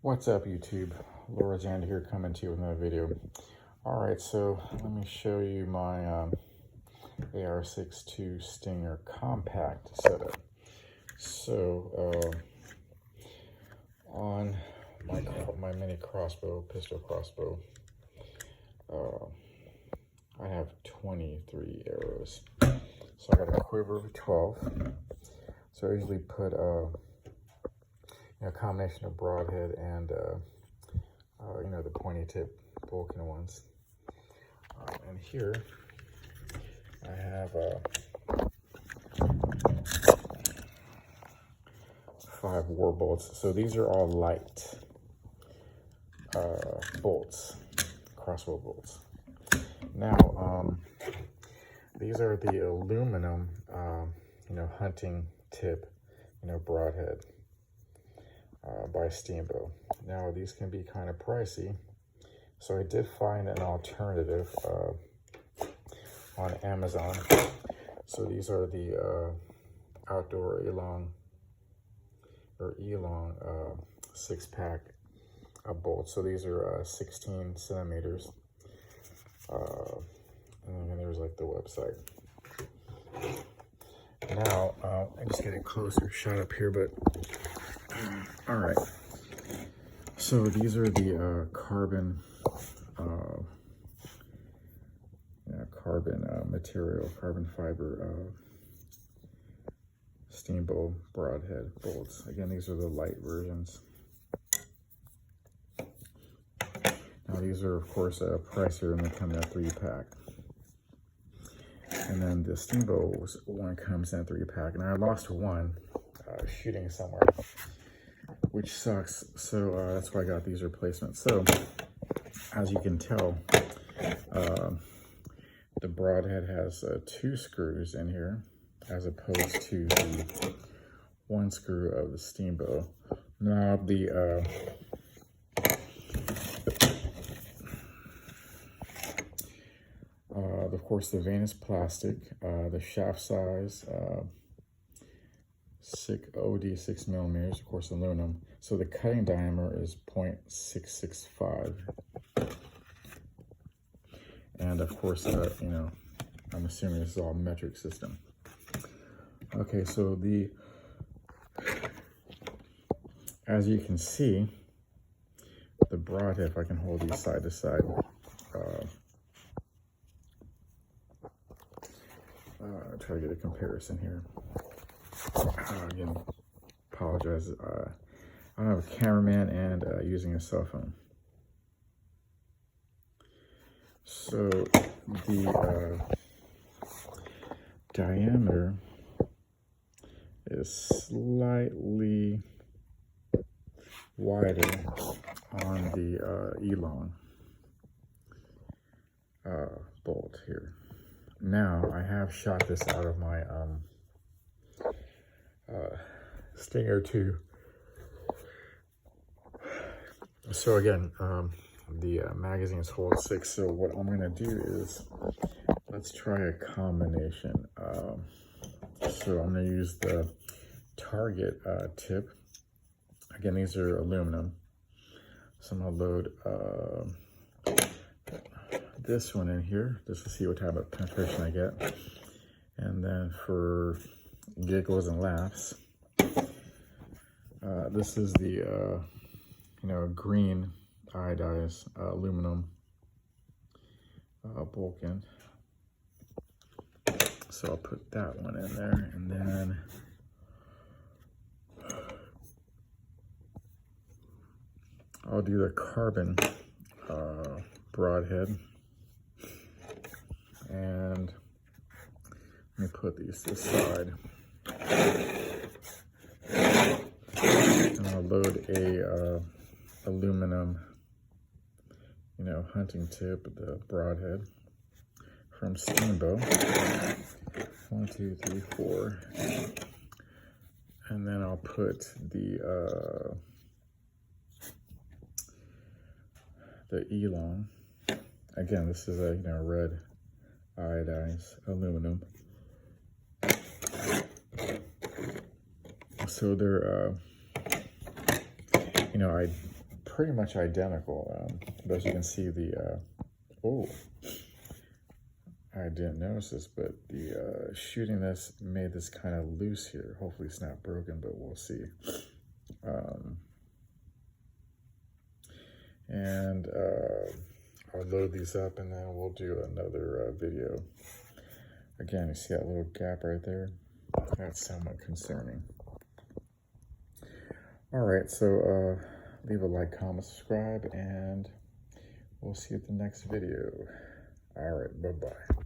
What's up, YouTube? Laura Zand here, coming to you with another video. Alright, so let me show you my AR-6 II Stinger compact setup. So on my mini crossbow, pistol crossbow, I have 23 arrows. So I got a quiver of 12. So I usually put a combination of broadhead and the pointy tip Vulcan ones. And here I have 5 war bolts. So these are all light bolts, crossbow bolts. Now these are the aluminum hunting tip broadhead by Steambow. Now these can be kind of pricey, so I did find an alternative on Amazon. So these are the outdoor elong 6-pack bolts. So these are 16 centimeters, and then there's like the website. Now I'm just getting closer shot up here, but all right. So these are the carbon material, carbon fiber Steambow broadhead bolts. Again, these are the light versions. Now these are of course pricier, and they come in a 3-pack. And then the Steambow one comes in a 3-pack, and I lost one shooting somewhere, which sucks. So that's why I got these replacements. So as you can tell, the broadhead has 2 screws in here, as opposed to the 1 screw of the Steambow. Now of course the vane is plastic. The shaft size, 6 millimeters, of course aluminum. So the cutting diameter is 0.665. And of course, I'm assuming this is all metric system. Okay, so as you can see, the broadhead, if I can hold these side to side, try to get a comparison here. Again, apologize. I don't have a cameraman and using a cell phone. So the diameter is slightly wider on the elong bolt here. Now I have shot this out of my Stinger II. So again, the magazines hold 6. So what I'm gonna do is, let's try a combination. So I'm gonna use the Target tip. Again, these are aluminum. So I'm gonna load this one in here just to see what type of penetration I get. And then for giggles and laughs, this is the green iodized aluminum Vulcan. So I'll put that one in there, and then I'll do the carbon broadhead. And let me put these to the side. And I'll load a aluminum, hunting tip, the broadhead from Steambow. 1, 2, 3, 4. And then I'll put the elong. Again, this is a red iodized aluminum. So they're I pretty much identical. But as you can see, the oh, I didn't notice this, but the shooting this made this kind of loose here. Hopefully it's not broken, but we'll see. And I'll load these up and then we'll do another video. Again, you see that little gap right there? That's somewhat concerning. All right, so leave a like, comment, subscribe, and we'll see you at the next video. All right, bye-bye.